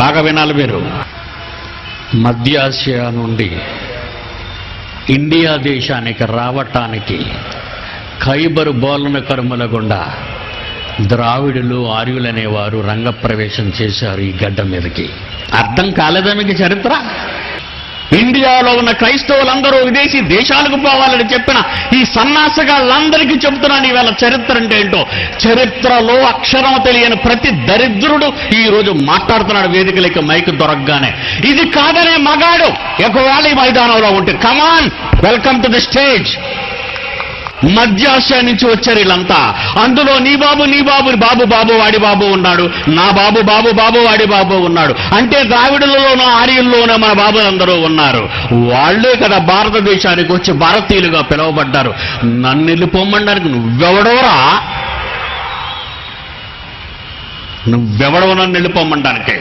బాగా వినాలి మీరు. మధ్య ఆసియా నుండి ఇండియా దేశానికి రావటానికి ఖైబర్ బోలన కరుముల గుండా ద్రావిడులు ఆర్యులనేవారు రంగప్రవేశం చేశారు ఈ గడ్డ మీదకి. అర్థం కాలేదా మీకు చరిత్ర? ఇండియాలో ఉన్న క్రైస్తవులందరూ విదేశీ దేశాలకు పోవాలని చెప్పిన ఈ సన్నాసగాళ్ళందరికీ చెబుతున్నాను ఈవేళ చరిత్ర అంటే ఏంటో. చరిత్రలో అక్షరం తెలియని ప్రతి దరిద్రుడు ఈ రోజు మాట్లాడుతున్నాడు వేదికలకి మైక్ దొరకగానే. ఇది కాదనే మగాడు ఒకవేళ ఈ మైదానంలో ఉంటే కమాన్, వెల్కమ్ టు ది స్టేజ్. మధ్య ఆసియా నుంచి వచ్చారు వీళ్ళంతా. అందులో నీ బాబు బాబు బాబు వాడి బాబు ఉన్నాడు, నా బాబు బాబు వాడి బాబు ఉన్నాడు. అంటే ద్రావిడులలోనూ ఆర్యుల్లోనూ మన బాబులందరూ ఉన్నారు. వాళ్లే కదా భారతదేశానికి వచ్చి భారతీయులుగా పిలువబడ్డారు. నన్ను వెళ్ళిపోమనడానికి నువ్వెవడోరా? నన్ను వెళ్ళిపోమనడానికి?